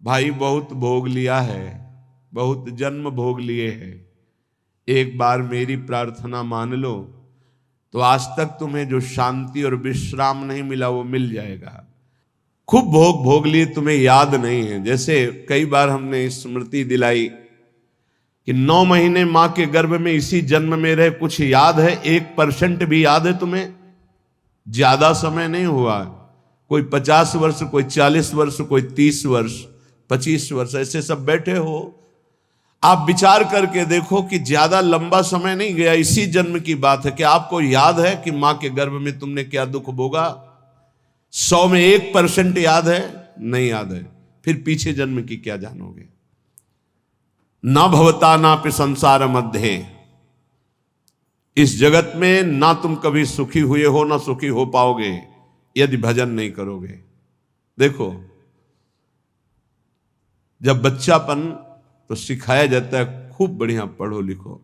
भाई बहुत भोग लिया है, बहुत जन्म भोग लिए हैं, एक बार मेरी प्रार्थना मान लो तो आज तक तुम्हें जो शांति और विश्राम नहीं मिला वो मिल जाएगा। खूब भोग भोग लिए, तुम्हें याद नहीं है। जैसे कई बार हमने स्मृति दिलाई कि 9 महीने मां के गर्भ में इसी जन्म में रहे, कुछ याद है? 1% भी याद है तुम्हें? ज्यादा समय नहीं हुआ, कोई 50 वर्ष, कोई 40 वर्ष, कोई 30 वर्ष, 25 वर्ष, ऐसे सब बैठे हो। आप विचार करके देखो कि ज्यादा लंबा समय नहीं गया, इसी जन्म की बात है। क्या आपको याद है कि मां के गर्भ में तुमने क्या दुख भोगा? 100 में 1% याद है? नहीं याद है। फिर पीछे जन्म की क्या जानोगे? ना भवता ना पे संसार मध्य, इस जगत में ना तुम कभी सुखी हुए हो ना सुखी हो पाओगे यदि भजन नहीं करोगे। देखो, जब बच्चापन तो सिखाया जाता है खूब बढ़िया पढ़ो लिखो,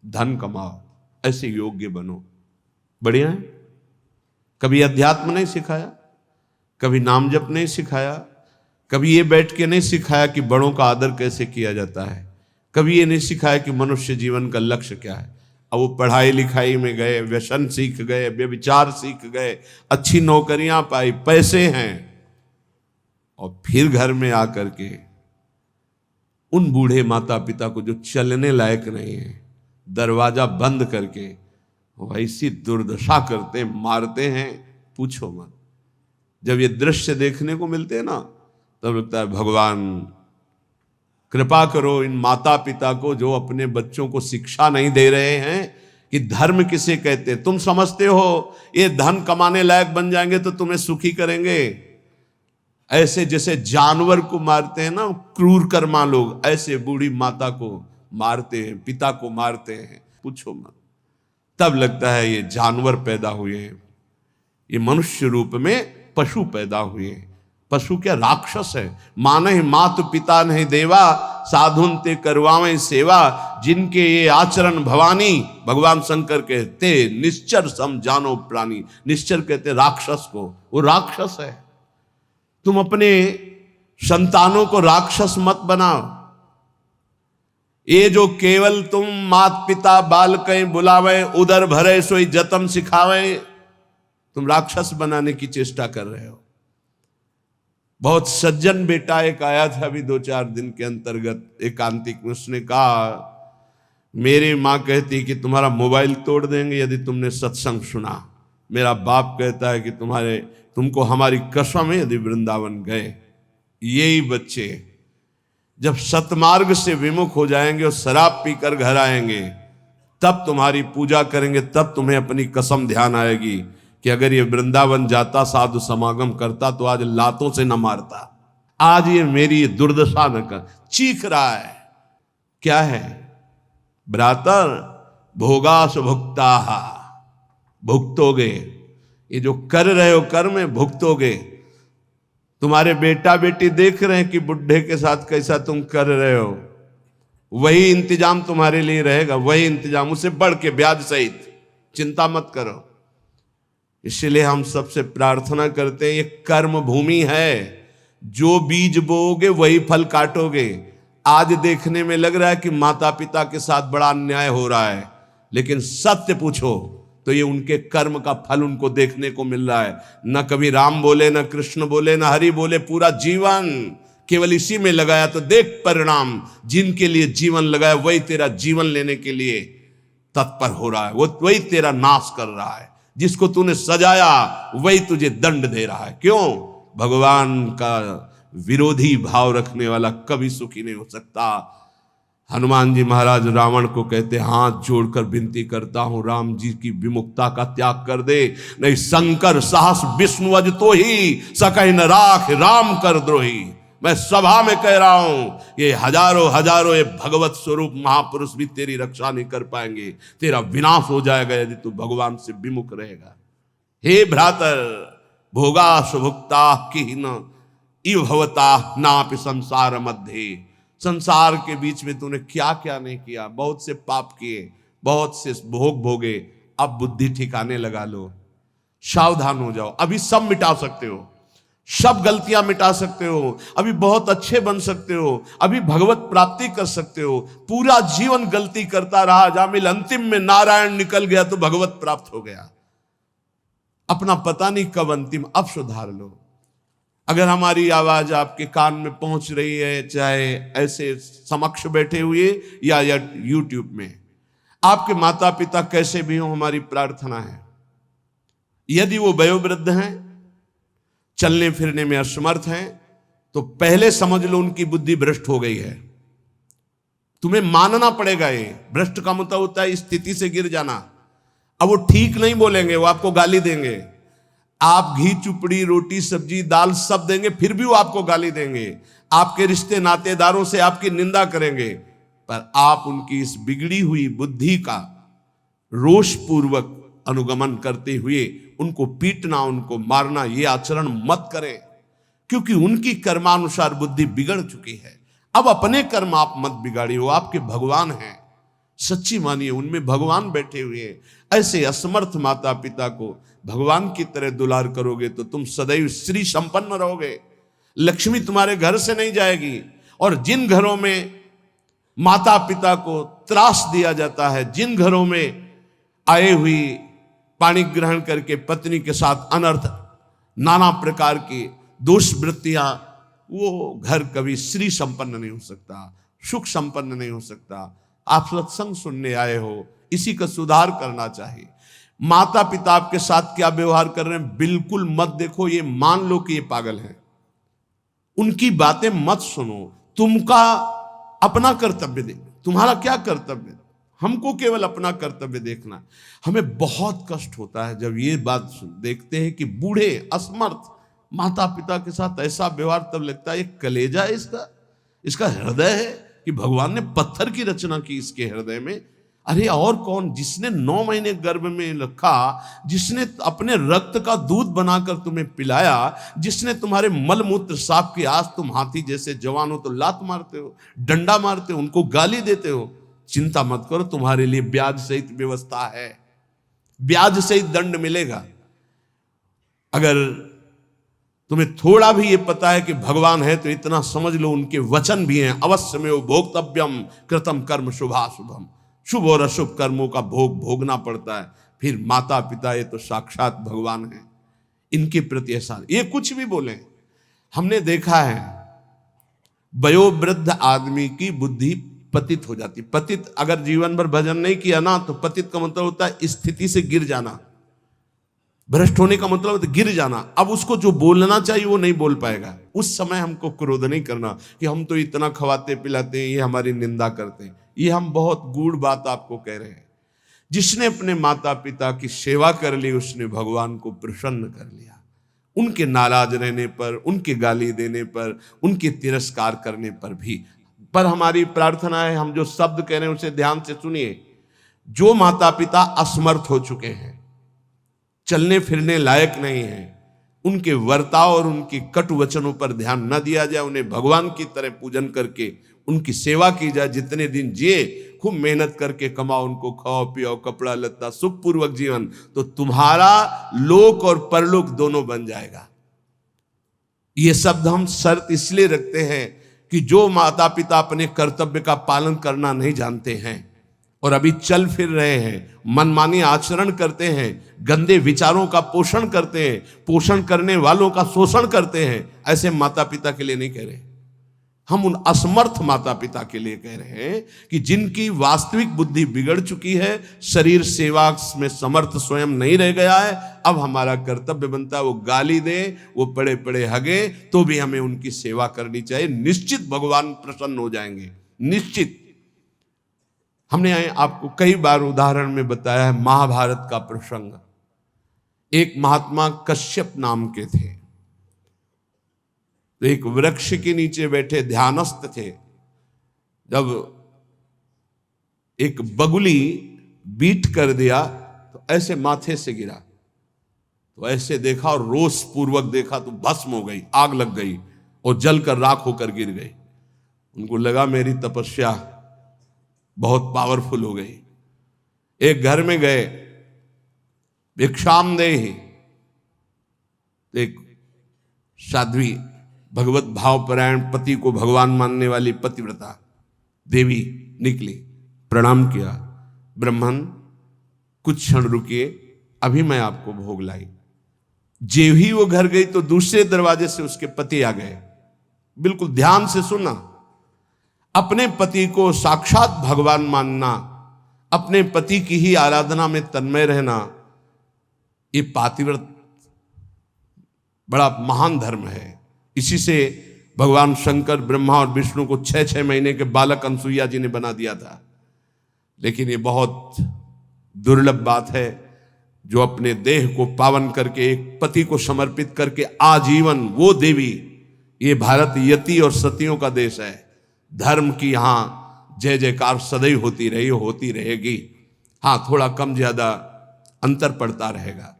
धन कमाओ, ऐसे योग्य बनो, बढ़िया है। कभी अध्यात्म नहीं सिखाया, कभी नाम जप नहीं सिखाया, कभी ये बैठ के नहीं सिखाया कि बड़ों का आदर कैसे किया जाता है, कभी ये नहीं सिखाया कि मनुष्य जीवन का लक्ष्य क्या है। अब वो पढ़ाई लिखाई में गए, व्यसन सीख गए, व्यभिचार सीख गए, अच्छी नौकरियां पाई, पैसे हैं, और फिर घर में आकर के उन बूढ़े माता पिता को जो चलने लायक नहीं है, दरवाजा बंद करके वैसी दुर्दशा करते, मारते हैं, पूछो मत। जब ये दृश्य देखने को मिलते हैं ना, तब लगता है भगवान कृपा करो इन माता पिता को जो अपने बच्चों को शिक्षा नहीं दे रहे हैं कि धर्म किसे कहते। तुम समझते हो ये धन कमाने लायक बन जाएंगे तो तुम्हें सुखी करेंगे, ऐसे जैसे जानवर को मारते हैं ना क्रूर कर्मा लोग, ऐसे बूढ़ी माता को मारते हैं, पिता को मारते हैं, पूछो मत। तब लगता है ये जानवर पैदा हुए हैं, ये मनुष्य रूप में पशु पैदा हुए हैं। पशु क्या, राक्षस है। माने मातु पिता नहीं देवा, साधुन ते करवावें सेवा, जिनके ये आचरण भवानी, भगवान शंकर कहते निश्चर सम जानो प्राणी। निश्चर कहते राक्षस को, वो राक्षस है। तुम अपने संतानों को राक्षस मत बनाओ। ये जो केवल तुम मात पिता बाल कहीं बुलावे, उदर भरे सोई जतन सिखावे, तुम राक्षस बनाने की चेष्टा कर रहे हो। बहुत सज्जन बेटा एक आया था अभी 2-4 दिन के अंतर्गत एकांतिक में, उसने कहा मेरी माँ कहती कि तुम्हारा मोबाइल तोड़ देंगे यदि तुमने सत्संग सुना। मेरा बाप कहता है कि तुमको हमारी कसम है यदि वृंदावन गए। यही बच्चे जब सतमार्ग से विमुख हो जाएंगे और शराब पीकर घर आएंगे, तब तुम्हारी पूजा करेंगे, तब तुम्हें अपनी कसम ध्यान आएगी कि अगर ये वृंदावन जाता, साधु समागम करता, तो आज लातों से न मारता। आज ये मेरी दुर्दशा न कर। चीख रहा है, क्या है? भ्रातर भोगास भुक्ता, भुगतोगे। ये जो कर रहे हो कर्म भुगतोगे। तुम्हारे बेटा बेटी देख रहे हैं कि बुढ़े के साथ कैसा तुम कर रहे हो, वही इंतजाम तुम्हारे लिए रहेगा, वही इंतजाम, उससे बढ़ के ब्याज सहित। चिंता मत करो। इसलिए हम सबसे प्रार्थना करते हैं, ये कर्म भूमि है, जो बीज बोओगे वही फल काटोगे। आज देखने में लग रहा है कि माता पिता के साथ बड़ा अन्याय हो रहा है, लेकिन सत्य पूछो तो ये उनके कर्म का फल उनको देखने को मिल रहा है। न कभी राम बोले, न कृष्ण बोले, न हरि बोले, पूरा जीवन केवल इसी में लगाया, तो देख परिणाम। जिनके लिए जीवन लगाया वही तेरा जीवन लेने के लिए तत्पर हो रहा है, वो वही तेरा नाश कर रहा है। जिसको तूने सजाया वही तुझे दंड दे रहा है। क्यों? भगवान का विरोधी भाव रखने वाला कभी सुखी नहीं हो सकता। हनुमान जी महाराज रावण को कहते, हाथ जोड़कर विनती करता हूं राम जी की विमुखता का त्याग कर दे, नहीं शंकर साहस विष्णु अज तो ही सकहि न राख राम कर द्रोही। मैं सभा में कह रहा हूं, ये हजारों हजारों ये भगवत स्वरूप महापुरुष भी तेरी रक्षा नहीं कर पाएंगे। तेरा विनाश हो जाएगा यदि तू भगवान से विमुख रहेगा। हे भ्रातर भोगा सुभुक्ता की न इव भवता नापि संसार मध्य। संसार के बीच में तूने क्या क्या नहीं किया। बहुत से पाप किए, बहुत से भोग भोगे। अब बुद्धि ठिकाने लगा लो, सावधान हो जाओ। अभी सब मिटा सकते हो। सब गलतियां मिटा सकते हो, अभी बहुत अच्छे बन सकते हो, अभी भगवत प्राप्ति कर सकते हो। पूरा जीवन गलती करता रहा, जामिल अंतिम में नारायण निकल गया तो भगवत प्राप्त हो गया। अपना पता नहीं कब अंतिम, अब सुधार लो। अगर हमारी आवाज आपके कान में पहुंच रही है, चाहे ऐसे समक्ष बैठे हुए या यूट्यूब में, आपके माता पिता कैसे भी हो, हमारी प्रार्थना है यदि वो वयोवृद्ध हैं, चलने फिरने में असमर्थ हैं, तो पहले समझ लो उनकी बुद्धि भ्रष्ट हो गई है। तुम्हें मानना पड़ेगा। ये भ्रष्ट का मतलब होता है स्थिति से गिर जाना। अब वो ठीक नहीं बोलेंगे, वो आपको गाली देंगे। आप घी चुपड़ी रोटी सब्जी दाल सब देंगे, फिर भी वो आपको गाली देंगे। आपके रिश्ते नातेदारों से आपकी निंदा करेंगे, पर आप उनकी इस बिगड़ी हुई बुद्धि का रोष पूर्वक अनुगमन करते हुए उनको पीटना, उनको मारना, ये आचरण मत करें, क्योंकि उनकी कर्मानुसार बुद्धि बिगड़ चुकी है। अब अपने कर्म आप मत बिगाड़िए, वो आपके भगवान हैं। सच्ची मानिए, उनमें भगवान बैठे हुए हैं। ऐसे असमर्थ माता पिता को भगवान की तरह दुलार करोगे तो तुम सदैव श्री संपन्न रहोगे। लक्ष्मी तुम्हारे घर से नहीं जाएगी। और जिन घरों में माता पिता को त्रास दिया जाता है, जिन घरों में आए हुई पानी ग्रहण करके पत्नी के साथ अनर्थ, नाना प्रकार की दोष वृत्तियां, वो घर कभी श्री संपन्न नहीं हो सकता, सुख संपन्न नहीं हो सकता। आप सत्संग सुनने आए हो, इसी का सुधार करना चाहिए। माता पिता आपके साथ क्या व्यवहार कर रहे हैं बिल्कुल मत देखो, ये मान लो कि ये पागल है, उनकी बातें मत सुनो। तुमका अपना कर्तव्य दे, तुम्हारा क्या कर्तव्य, हमको केवल अपना कर्तव्य देखना। हमें बहुत कष्ट होता है जब ये बात देखते हैं कि बूढ़े असमर्थ माता पिता के साथ ऐसा व्यवहार, तब लगता है ये कलेजा है इसका हृदय है कि भगवान ने पत्थर की रचना की इसके हृदय में। अरे और कौन, जिसने 9 महीने गर्भ में रखा, जिसने अपने रक्त का दूध बनाकर तुम्हें पिलाया, जिसने तुम्हारे मल मूत्र साफ किया, आज तुम हाथी जैसे जवान हो तो लात मारते हो, डंडा मारते हो, उनको गाली देते हो। चिंता मत करो, तुम्हारे लिए ब्याज सहित व्यवस्था है, ब्याज सहित दंड मिलेगा। अगर तुम्हें थोड़ा भी ये पता है कि भगवान है तो इतना समझ लो उनके वचन भी हैं, अवश्य में वो भोक्तव्यम कृतम कर्म शुभाशुभम, शुभ और अशुभ कर्मों का भोग भोगना पड़ता है। फिर माता पिता ये तो साक्षात भगवान है, इनके प्रति ऐसा ये कुछ भी बोले। हमने देखा है वयोवृद्ध आदमी की बुद्धि पतित हो जाती। पतित अगर जीवन भर भजन नहीं किया ना, तो पतित का मतलब होता है स्थिति से गिर जाना, भ्रष्ट होने का मतलब है गिर जाना। अब उसको जो बोलना चाहिए वो नहीं बोल पाएगा। उस समय हमको क्रोध नहीं करना कि हम तो इतना खवाते पिलाते हैं, ये हमारी निंदा करते हैं। ये हम बहुत गूढ़ बात आपको कह रहे हैं। जिसने अपने माता पिता की सेवा कर ली, उसने भगवान को प्रसन्न कर लिया। उनके नाराज रहने पर, उनके गाली देने पर, उनके तिरस्कार करने पर भी। पर हमारी प्रार्थना है, हम जो शब्द कह रहे हैं उसे ध्यान से सुनिए। जो माता पिता असमर्थ हो चुके हैं, चलने फिरने लायक नहीं है, उनके वर्ताव और उनके कटु वचनों पर ध्यान न दिया जाए। उन्हें भगवान की तरह पूजन करके उनकी सेवा की जाए। जितने दिन जिए खूब मेहनत करके कमाओ, उनको खाओ पियो, कपड़ा लत्ता, सुखपूर्वक जीवन, तो तुम्हारा लोक और परलोक दोनों बन जाएगा। ये शब्द हम शर्त इसलिए रखते हैं कि जो माता पिता अपने कर्तव्य का पालन करना नहीं जानते हैं और अभी चल फिर रहे हैं, मनमानी आचरण करते हैं, गंदे विचारों का पोषण करते हैं, पोषण करने वालों का शोषण करते हैं, ऐसे माता पिता के लिए नहीं कह रहे। हम उन असमर्थ माता पिता के लिए कह रहे हैं कि जिनकी वास्तविक बुद्धि बिगड़ चुकी है, शरीर सेवा में समर्थ स्वयं नहीं रह गया है। अब हमारा कर्तव्य बनता है वो गाली दे, वो पड़े पड़े हगे, तो भी हमें उनकी सेवा करनी चाहिए। निश्चित भगवान प्रसन्न हो जाएंगे, निश्चित। हमने आपको कई बार उदाहरण में बताया है महाभारत का प्रसंग। एक महात्मा कश्यप नाम के थे, तो एक वृक्ष के नीचे बैठे ध्यानस्थ थे। जब एक बगुली बीट कर दिया तो ऐसे माथे से गिरा, तो ऐसे देखा और रोष पूर्वक देखा तो भस्म हो गई, आग लग गई और जलकर राख होकर गिर गई। उनको लगा मेरी तपस्या बहुत पावरफुल हो गई। एक घर में गए, भिक्षाम दे, एक साध्वी, भगवत भावपरायण, पति को भगवान मानने वाली पतिव्रता देवी निकली, प्रणाम किया। ब्राह्मण कुछ क्षण रुकिए, अभी मैं आपको भोग लाई। जेव ही वो घर गई तो दूसरे दरवाजे से उसके पति आ गए। बिल्कुल ध्यान से सुनना, अपने पति को साक्षात भगवान मानना, अपने पति की ही आराधना में तन्मय रहना, ये पातिव्रत बड़ा महान धर्म है। इसी से भगवान शंकर, ब्रह्मा और विष्णु को 6-6 महीने के बालक अनसुईया जी ने बना दिया था। लेकिन ये बहुत दुर्लभ बात है जो अपने देह को पावन करके, एक पति को समर्पित करके आजीवन वो देवी। ये भारत यति और सतियों का देश है। धर्म की यहाँ जय जयकार सदैव होती रही, होती रहेगी। हाँ, थोड़ा कम ज्यादा अंतर पड़ता रहेगा।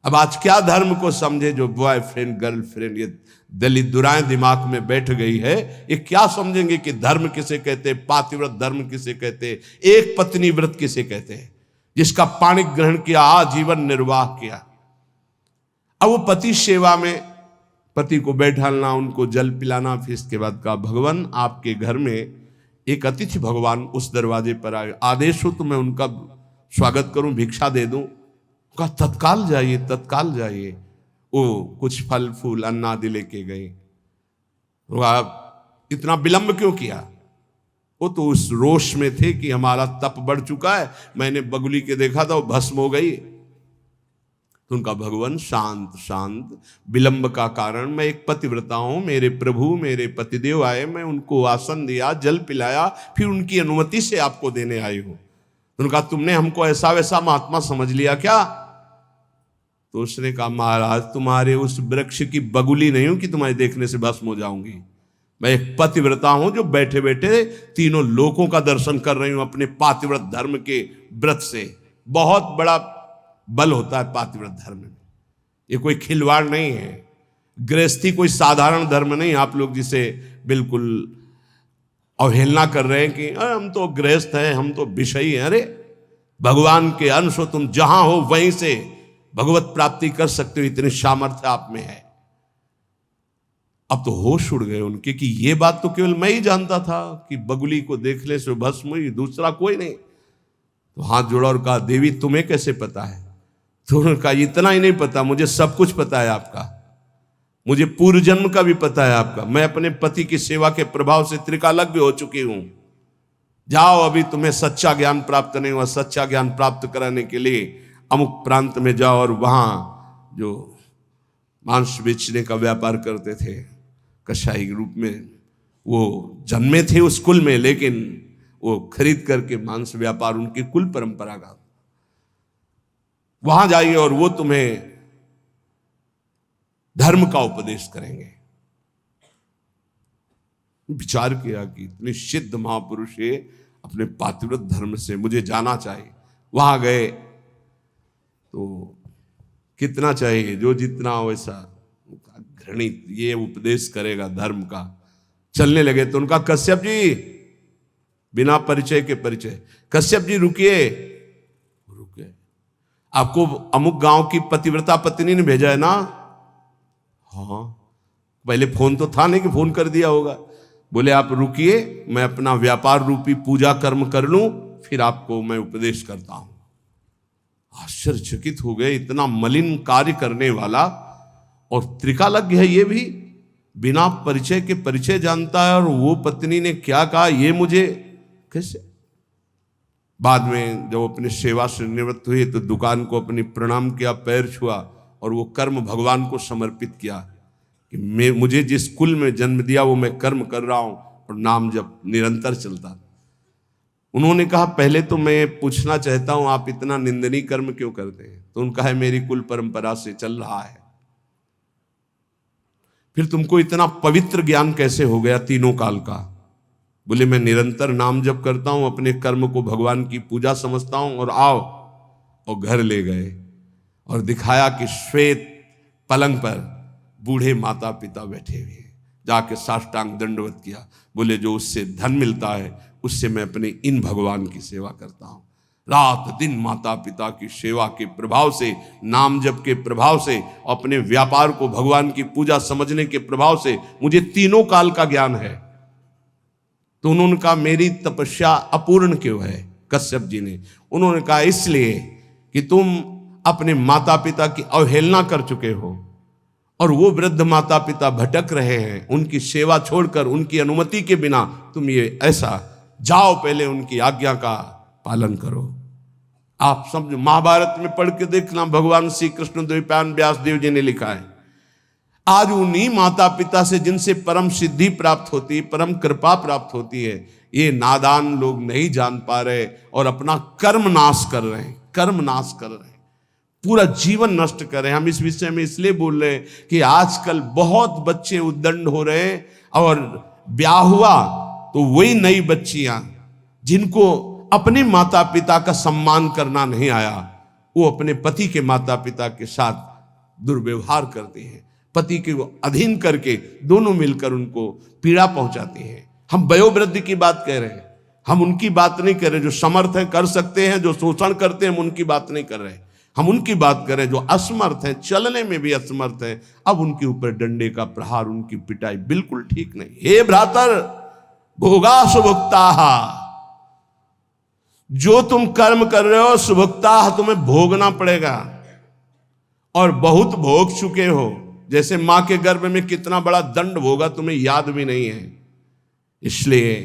अब आज क्या धर्म को समझे जो बॉयफ्रेंड गर्लफ्रेंड ये दलित दुराएं दिमाग में बैठ गई है, ये क्या समझेंगे कि धर्म किसे कहते, पातिव्रत धर्म किसे कहते, एक पत्नी व्रत किसे कहते हैं, जिसका पाणी ग्रहण किया, आजीवन निर्वाह किया। अब वो पति सेवा में पति को बैठालना, उनको जल पिलाना, फिर इसके बाद कहा भगवान आपके घर में एक अतिथि भगवान उस दरवाजे पर आए, आदेश हो तो मैं उनका स्वागत करूं, भिक्षा दे दूं। कहा तत्काल जाइए, तत्काल जाइए। वो कुछ फल फूल अन्न आदि लेके गए। आप इतना विलंब क्यों किया? वो तो उस रोष में थे कि हमारा तप बढ़ चुका है, मैंने बगुली के देखा था वो भस्म हो गई। तो उनका भगवान शांत शांत, विलंब का कारण, मैं एक पतिव्रता हूं, मेरे प्रभु मेरे पतिदेव आए, मैं उनको आसन दिया, जल पिलाया, फिर उनकी अनुमति से आपको देने आई हूं। तो उनका तुमने हमको ऐसा वैसा महात्मा समझ लिया क्या? तो उसने कहा महाराज तुम्हारे उस वृक्ष की बगुली नहीं हूं कि तुम्हारे देखने से भस्म हो जाऊंगी। मैं एक पतिव्रता हूं जो बैठे बैठे तीनों लोकों का दर्शन कर रही हूं अपने पातिव्रत धर्म के व्रत से। बहुत बड़ा बल होता है पातिव्रत धर्म में, ये कोई खिलवाड़ नहीं है। गृहस्थी कोई साधारण धर्म नहीं, आप लोग जिसे बिल्कुल अवहेलना कर रहे हैं कि हम तो गृहस्थ हैं, हम तो विषयी हैं। अरे भगवान के अंश हो, तुम जहां हो वहीं से भगवत प्राप्ति कर सकते हो, इतनी सामर्थ्य आप में है। अब तो होश उड़ गए उनके कि ये बात तो केवल मैं ही जानता था कि बगुली को देखने से भस्म हुई, दूसरा कोई नहीं। तो हाथ जोड़ा और कहा देवी तुम्हें कैसे पता है? तो उन्होंने कहा इतना ही नहीं पता, मुझे सब कुछ पता है आपका, मुझे पूर्व जन्म का भी पता है आपका। मैं अपने पति की सेवा के प्रभाव से त्रिकालज्ञ हो चुकी हूं। जाओ, अभी तुम्हें सच्चा ज्ञान प्राप्त नहीं हुआ, सच्चा ज्ञान प्राप्त कराने के लिए अमुक प्रांत में जाओ और वहां जो मांस बेचने का व्यापार करते थे कसाई के रूप में, वो जन्मे थे उस कुल में, लेकिन वो खरीद करके मांस व्यापार उनकी कुल परंपरा का, वहां जाइए और वो तुम्हें धर्म का उपदेश करेंगे। विचार किया कि इतने सिद्ध महापुरुष है, अपने पातिव्रत धर्म से मुझे जाना चाहिए। वहां गए तो कितना चाहिए, जो जितना वैसा घृणित ये उपदेश करेगा धर्म का। चलने लगे तो उनका कश्यप जी, बिना परिचय के परिचय, कश्यप जी रुकिए, रुके, आपको अमुक गांव की पतिव्रता पत्नी ने भेजा है ना? हाँ, पहले फोन तो था नहीं कि फोन कर दिया होगा। बोले आप रुकिए, मैं अपना व्यापार रूपी पूजा कर्म कर लूं, फिर आपको मैं उपदेश करता हूं। आश्चर्यचकित हो गए, इतना मलिन कार्य करने वाला और त्रिकालज्ञ है, ये भी बिना परिचय के परिचय जानता है, और वो पत्नी ने क्या कहा ये मुझे कैसे? बाद में जब अपनी सेवा से निवृत्त हुए तो दुकान को अपनी प्रणाम किया, पैर छुआ और वो कर्म भगवान को समर्पित किया कि मुझे जिस कुल में जन्म दिया वो मैं कर्म कर रहा हूं और नाम जब निरंतर चलता। उन्होंने कहा पहले तो मैं पूछना चाहता हूं आप इतना निंदनीय कर्म क्यों करते हैं? तो उनका है मेरी कुल परंपरा से चल रहा है। फिर तुमको इतना पवित्र ज्ञान कैसे हो गया तीनों काल का? बोले मैं निरंतर नाम जप करता हूं, अपने कर्म को भगवान की पूजा समझता हूं। और आओ, और घर ले गए और दिखाया कि श्वेत पलंग पर बूढ़े माता पिता बैठे हुए, जाके साष्टांग दंडवत किया। बोले जो उससे धन मिलता है उससे मैं अपने इन भगवान की सेवा करता हूं। रात दिन माता पिता की सेवा के प्रभाव से, नाम जप के प्रभाव से, अपने व्यापार को भगवान की पूजा समझने के प्रभाव से मुझे तीनों काल का ज्ञान है। तो उन्होंने कहा मेरी तपस्या अपूर्ण क्यों है? कश्यप जी ने उन्होंने कहा इसलिए कि तुम अपने माता पिता की अवहेलना कर चुके हो और वो वृद्ध माता पिता भटक रहे हैं, उनकी सेवा छोड़कर उनकी अनुमति के बिना तुम ये ऐसा, जाओ पहले उनकी आज्ञा का पालन करो। आप समझो, महाभारत में पढ़ के देखना, भगवान श्री कृष्ण द्वैपायन व्यास देव जी ने लिखा है, आज उन्हीं माता पिता से जिनसे परम सिद्धि प्राप्त होती है, परम कृपा प्राप्त होती है, ये नादान लोग नहीं जान पा रहे और अपना कर्म नाश कर रहे हैं, कर्म नाश कर रहे हैं, पूरा जीवन नष्ट कर रहे हैं। हम इस विषय में इसलिए बोल रहे हैं कि आजकल बहुत बच्चे उद्दंड हो रहे हैं और ब्याह हुआ तो वही नई बच्चियां जिनको अपने माता पिता का सम्मान करना नहीं आया, वो अपने पति के माता पिता के साथ दुर्व्यवहार करती हैं, पति के अधीन करके दोनों मिलकर उनको पीड़ा पहुंचाती हैं। हम वयोवृद्धि की बात कह रहे हैं, हम उनकी बात नहीं कर रहे जो समर्थ हैं कर सकते हैं, जो शोषण करते हैं हम उनकी बात नहीं कर रहे, हम उनकी बात करें जो असमर्थ हैं, चलने में भी असमर्थ हैं। अब उनके ऊपर डंडे का प्रहार, उनकी पिटाई बिल्कुल ठीक नहीं। हे भ्रातर भोगा सुभुक्ता, जो तुम कर्म कर रहे हो सुभुक्ता तुम्हें भोगना पड़ेगा और बहुत भोग चुके हो। जैसे मां के गर्भ में कितना बड़ा दंड भोगा तुम्हें याद भी नहीं है। इसलिए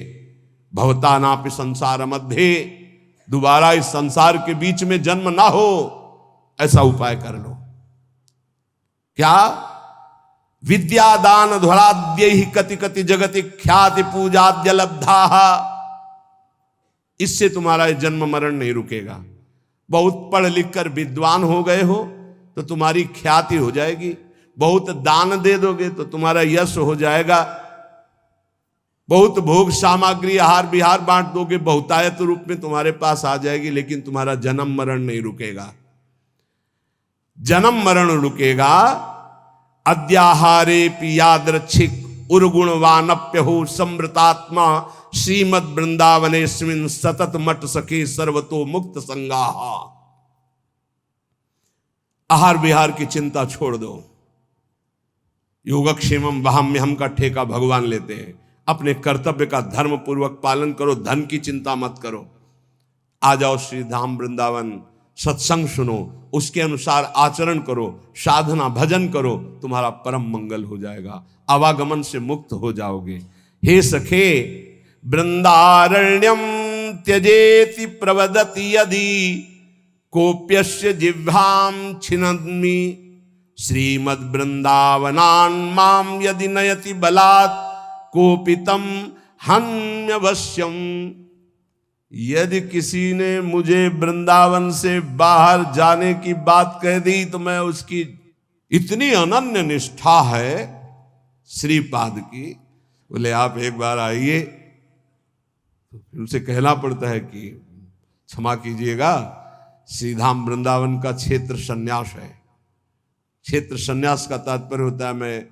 भवता नापि संसार मध्य, दोबारा इस संसार के बीच में जन्म ना हो, ऐसा उपाय कर लो। क्या? विद्यादान ध्वराद्य ही कति कति जगति ख्याति पूजाद्य लब्धा, इससे तुम्हारा जन्म मरण नहीं रुकेगा। बहुत पढ़ लिख कर विद्वान हो गए हो तो तुम्हारी ख्याति हो जाएगी, बहुत दान दे दोगे तो तुम्हारा यश हो जाएगा, बहुत भोग सामग्री आहार विहार बांट दोगे, बहुतायत रूप में तुम्हारे पास आ जाएगी, लेकिन तुम्हारा जन्म मरण नहीं रुकेगा। जन्म मरण रुकेगा अद्याहारे पियादृच्छिक उर्गुणवानप्यहु समृतात्मा श्रीमद वृंदावनेस्मिन सतत मट सखे सर्वतो मुक्त संगाहा। आहार विहार की चिंता छोड़ दो, योगक्षेमम वहाम्यहम का ठेका भगवान लेते हैं। अपने कर्तव्य का धर्म पूर्वक पालन करो, धन की चिंता मत करो। आ जाओ श्री धाम वृंदावन, सत्संग सुनो, उसके अनुसार आचरण करो, साधना भजन करो, तुम्हारा परम मंगल हो जाएगा, आवागमन से मुक्त हो जाओगे। हे सखे वृंदारण्यम त्यजेति प्रवदति यदि कोप्यस्य जिह्वाम छिन्नमि श्रीमद् वृंदावनान् माम यदि नयति बलात् कोपितम हन्यवश्यम। यदि किसी ने मुझे वृंदावन से बाहर जाने की बात कह दी तो मैं उसकी इतनी अनन्य निष्ठा है श्रीपाद की, बोले आप एक बार आइए, तो फिर उसे कहना पड़ता है कि क्षमा कीजिएगा, श्रीधाम वृंदावन का क्षेत्र संन्यास है। क्षेत्र संन्यास का तात्पर्य होता है मैं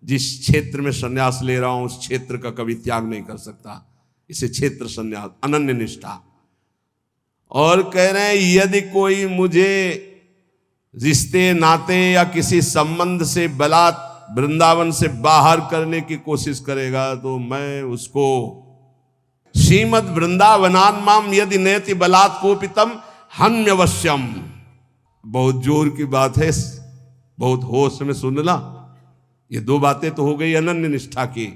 जिस क्षेत्र में संन्यास ले रहा हूं उस क्षेत्र का कभी त्याग नहीं कर सकता, इसे क्षेत्र संन्यास, अनन्य निष्ठा। और कह रहे हैं यदि कोई मुझे रिश्ते नाते या किसी संबंध से बलात् वृंदावन से बाहर करने की कोशिश करेगा तो मैं उसको श्रीमद् वृंदावनान् माम यदि नयति बलात् कोपितम हन्यवश्यम। बहुत जोर की बात है, बहुत होश में सुनना। ये दो बातें तो हो गई अनन्य निष्ठा की,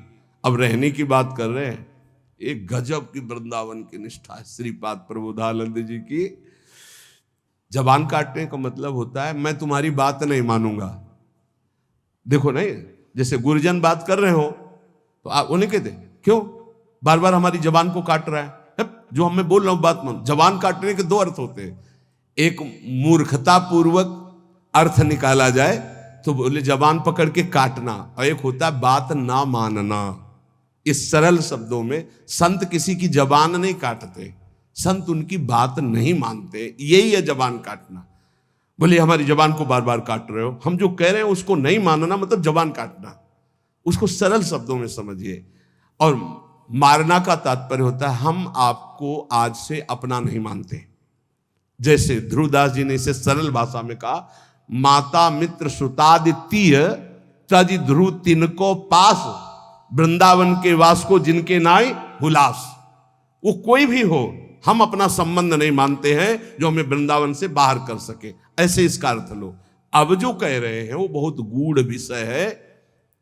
अब रहने की बात कर रहे हैं। एक गजब की वृंदावन की निष्ठा है श्रीपाद प्रबोधानंद जी की। जबान काटने का मतलब होता है मैं तुम्हारी बात नहीं मानूंगा। देखो नहीं, जैसे गुरुजन बात कर रहे हो तो आप उन्हें कहते क्यों बार बार हमारी जबान को काट रहा है, जो मैं बोल रहा हूं बात मान। जबान काटने के दो अर्थ होते हैं, एक मूर्खता पूर्वक अर्थ निकाला जाए तो बोले जबान पकड़ के काटना, और एक होता है बात ना मानना। इस सरल शब्दों में संत किसी की जबान नहीं काटते, संत उनकी बात नहीं मानते, यही है जबान काटना। बोले हमारी जबान को बार बार काट रहे हो, हम जो कह रहे हैं उसको नहीं मानना मतलब जबान काटना। उसको सरल शब्दों में समझिए। और मारना का तात्पर्य होता है हम आपको आज से अपना नहीं मानते, जैसे ध्रुवदास जी ने इसे सरल भाषा में कहा, माता मित्र सुतादित्य तज ध्रुव तिनको पास, वृंदावन के वास को जिनके नाई हुलास। वो कोई भी हो, हम अपना संबंध नहीं मानते हैं जो हमें वृंदावन से बाहर कर सके, ऐसे इसका अर्थ लो। अब जो कह रहे हैं वो बहुत गूढ़ विषय है।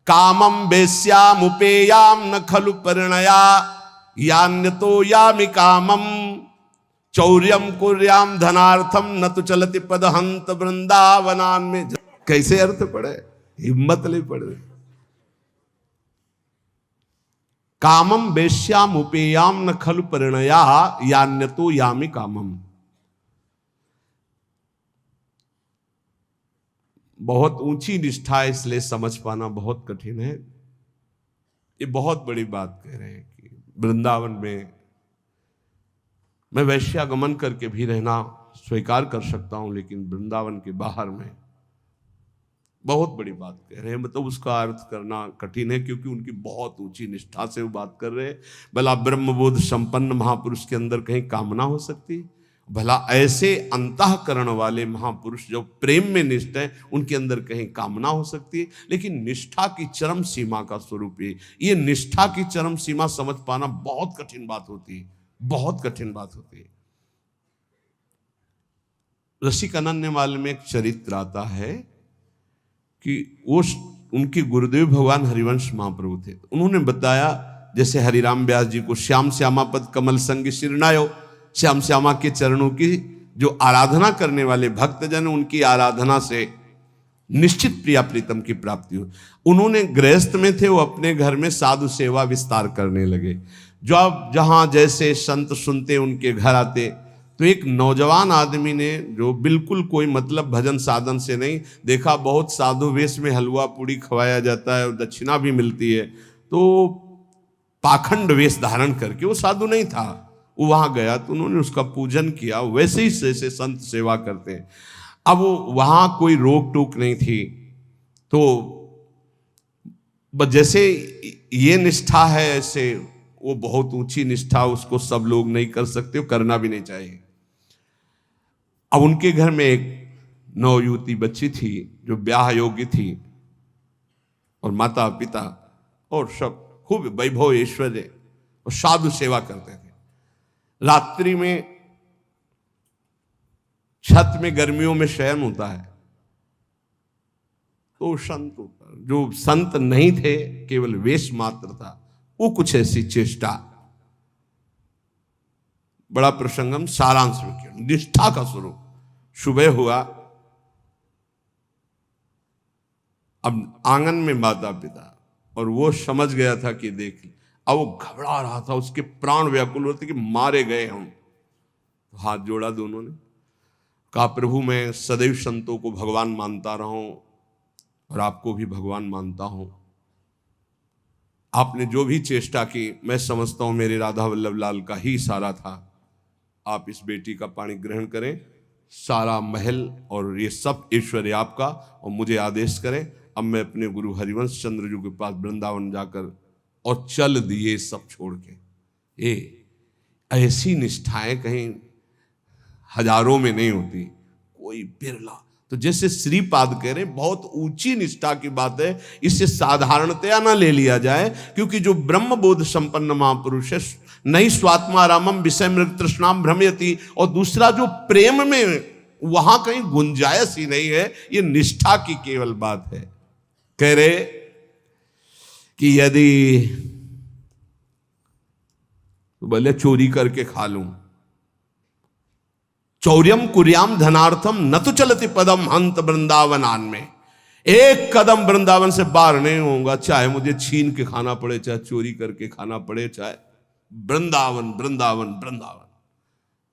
कामम वेश्याम उपेयाम न खलु परिणया यान्यतो यामि कामम चौर्यम कुर्याम धनार्थम न तो चलति पदहंत वृंदावनान में। कैसे अर्थ पड़े, हिम्मत नहीं पड़े। कामम वेश्याम उपेयाम न खलु परिणया यान्यतो यामि कामम। बहुत ऊंची निष्ठा है, इसलिए समझ पाना बहुत कठिन है। ये बहुत बड़ी बात कह रहे हैं कि वृंदावन में मैं वैश्यागमन करके भी रहना स्वीकार कर सकता हूं, लेकिन वृंदावन के बाहर में बहुत बड़ी बात कह रहे हैं। मतलब उसका अर्थ करना कठिन है, क्योंकि उनकी बहुत ऊंची निष्ठा से वो बात कर रहे हैं। भला ब्रह्मबोध संपन्न महापुरुष के अंदर कहीं कामना हो सकती? भला ऐसे अंतःकरण वाले महापुरुष जो प्रेम में निष्ठ है, उनके अंदर कहीं कामना हो सकती है? लेकिन निष्ठा की चरम सीमा का स्वरूप है। ये निष्ठा की चरम सीमा समझ पाना बहुत कठिन बात होती है, बहुत कठिन बात होती है। रसिक अनन्यमाल में एक चरित्र आता है कि वो उनके गुरुदेव भगवान हरिवंश महाप्रभु थे। उन्होंने बताया, जैसे हरिराम व्यास जी को श्याम श्यामा पद कमल संग शिरनायो, श्याम श्यामा के चरणों की जो आराधना करने वाले भक्तजन, उनकी आराधना से निश्चित प्रिया प्रीतम की प्राप्ति हो। उन्होंने गृहस्थ में थे, वो अपने घर में साधु सेवा विस्तार करने लगे। जब जहां जैसे संत सुनते उनके घर आते, तो एक नौजवान आदमी ने, जो बिल्कुल कोई मतलब भजन साधन से नहीं, देखा बहुत साधु वेश में हलवा पूड़ी खवाया जाता है और दक्षिणा भी मिलती है, तो पाखंड वेश धारण करके, वो साधु नहीं था, वो वहां गया तो उन्होंने उसका पूजन किया, वैसे ही जैसे संत सेवा करते हैं। अब वो वहां कोई रोक टोक नहीं थी, तो जैसे ये निष्ठा है, ऐसे वो बहुत ऊंची निष्ठा, उसको सब लोग नहीं कर सकते, करना भी नहीं चाहिए। अब उनके घर में एक नवयुवती बच्ची थी जो ब्याह योग्य थी, और माता पिता और सब खूब वैभव ऐश्वर्य और साधु सेवा करते थे। रात्रि में छत में गर्मियों में शयन होता है, तो संत, जो संत नहीं थे, केवल वेश मात्र था, वो कुछ ऐसी चेष्टा, बड़ा प्रसंगम सारांश में किया, निष्ठा का स्वरूप। सुबह हुआ, अब आंगन में माता पिता, और वो समझ गया था कि देख, अब वो घबरा रहा था, उसके प्राण व्याकुल होते कि मारे गए हम। तो हाथ जोड़ा दोनों ने, कहा प्रभु मैं सदैव संतों को भगवान मानता रहा हूं और आपको भी भगवान मानता हूं। आपने जो भी चेष्टा की, मैं समझता हूं मेरे राधा वल्लभ लाल का ही इशारा था। आप इस बेटी का पानी ग्रहण करें, सारा महल और ये सब ऐश्वर्य आपका, और मुझे आदेश करें, अब मैं अपने गुरु हरिवंश चंद्र जी के पास वृंदावन जाकर, और चल दिए सब छोड़ के। ये ऐसी निष्ठाएं कहीं हजारों में नहीं होती, कोई बिरला। तो जैसे श्रीपाद कह रहे, बहुत ऊंची निष्ठा की बात है, इससे साधारणतया ना ले लिया जाए, क्योंकि जो ब्रह्मबोध संपन्न महापुरुष है, नहीं स्वात्मा रामम विषय मृग तृष्णाम भ्रमयति, और दूसरा जो प्रेम में, वहां कहीं गुंजाइश ही नहीं है, ये निष्ठा की केवल बात है। कह रहे कि यदि तो बोले चोरी करके खा लूं, चौर्यम कुर्याम धनार्थम न तो चलती पदम हंत वृंदावनान में, एक कदम वृंदावन से बाहर नहीं होऊंगा, चाहे मुझे छीन के खाना पड़े, चाहे चोरी करके खाना पड़े, चाहे वृंदावन वृंदावन वृंदावन।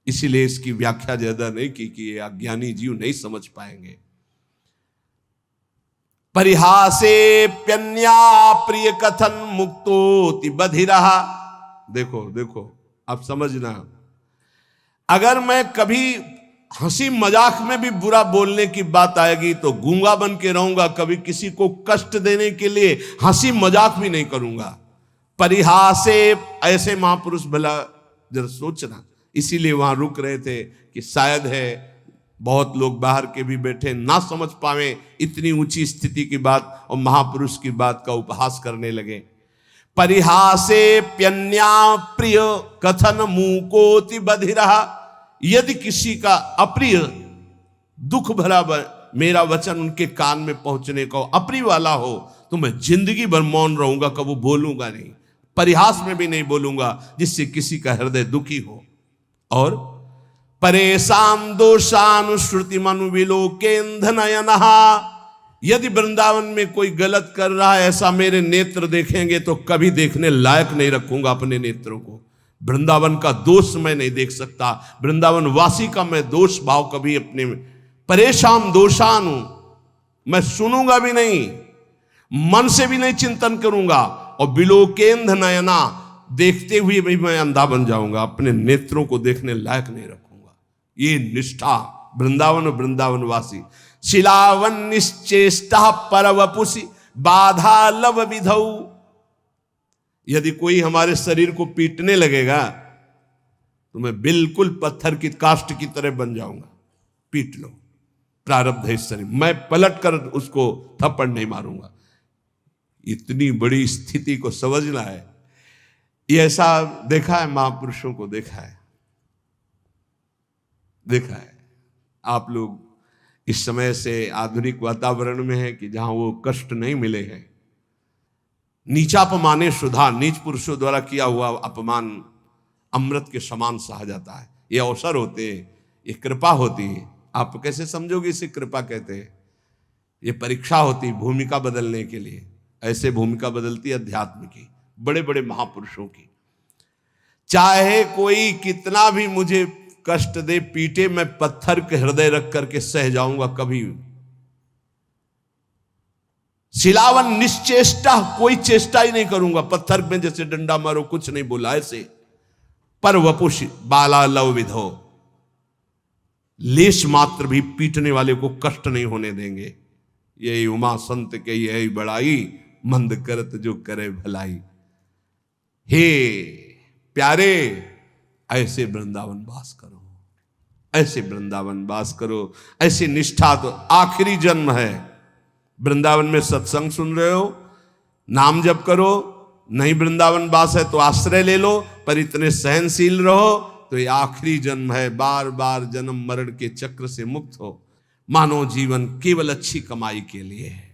इसीलिए इसकी व्याख्या ज्यादा नहीं की कि ये अज्ञानी जीव नहीं समझ पाएंगे। परिहासे प्यन्या प्रिय कथन मुक्तोति बधिरहा। देखो देखो, आप समझना, अगर मैं कभी हंसी मजाक में भी बुरा बोलने की बात आएगी तो गूंगा बन के रहूंगा, कभी किसी को कष्ट देने के लिए हंसी मजाक भी नहीं करूंगा। परिहासे, ऐसे महापुरुष, भला जरा सोचना, इसीलिए वहां रुक रहे थे कि शायद है बहुत लोग बाहर के भी बैठे ना समझ पावे इतनी ऊंची स्थिति की बात और महापुरुष की बात का उपहास करने लगे। परिहासे प्यन्या प्रिय कथन मूकोति बधिरा। यदि किसी का अप्रिय दुख भरा मेरा वचन उनके कान में पहुंचने को अप्रिय वाला हो तो मैं जिंदगी भर मौन रहूंगा, कभी बोलूंगा नहीं, परिहास में भी नहीं बोलूंगा जिससे किसी का हृदय दुखी हो। और परेशान दोषानुश्रुति मनु विलोकेंधनयनहा। यदि वृंदावन में कोई गलत कर रहा है ऐसा मेरे नेत्र देखेंगे तो कभी देखने लायक नहीं रखूंगा अपने नेत्रों को। वृंदावन का दोष मैं नहीं देख सकता, वृंदावन वासी का मैं दोष भाव कभी अपने में परेशान दोषानु मैं सुनूंगा भी नहीं, मन से भी नहीं चिंतन करूंगा। और विलोकेंध नयना देखते हुए भी मैं अंधा बन जाऊंगा, अपने नेत्रों को देखने लायक नहीं रखूंगा। ये निष्ठा वृंदावन और वृंदावनवासी। शिलावन निश्चेष्टा परवपुषि बाधा लव विधौ। यदि कोई हमारे शरीर को पीटने लगेगा तो मैं बिल्कुल पत्थर की काष्ठ की तरह बन जाऊंगा। पीट लो, प्रारब्ध है इस शरीर, मैं पलट कर उसको थप्पड़ नहीं मारूंगा। इतनी बड़ी स्थिति को समझना है। ये ऐसा देखा है, महापुरुषों को देखा है, देखा है। आप लोग इस समय से आधुनिक वातावरण में है कि जहां वो कष्ट नहीं मिले हैं। नीचापमाने सुधा, नीच पुरुषों द्वारा किया हुआ अपमान अमृत के समान सहा जाता है। ये अवसर होते हैं, ये कृपा होती है। आप कैसे समझोगे इसे कृपा कहते हैं? ये परीक्षा होती भूमिका बदलने के लिए। ऐसे भूमिका बदलती है अध्यात्म की, बड़े बड़े महापुरुषों की। चाहे कोई कितना भी मुझे कष्ट दे, पीटे, मैं पत्थर के हृदय रख करके सह जाऊंगा कभी। शिलावन निश्चेष्टा, कोई चेष्टा ही नहीं करूंगा, पत्थर में जैसे डंडा मारो कुछ नहीं बोला ऐसे। पर वपुष बाला लव विधो, लेश मात्र भी पीटने वाले को कष्ट नहीं होने देंगे। यही उमा संत के यही बड़ाई, मंद करत जो करे भलाई। हे प्यारे, ऐसे वृंदावन वास करो, ऐसे वृंदावन वास करो। ऐसी निष्ठा तो आखिरी जन्म है। वृंदावन में सत्संग सुन रहे हो, नाम जप करो, नहीं वृंदावन वास है तो आश्रय ले लो, पर इतने सहनशील रहो तो ये आखिरी जन्म है। बार बार जन्म मरण के चक्र से मुक्त हो। मानव जीवन केवल अच्छी कमाई के लिए है।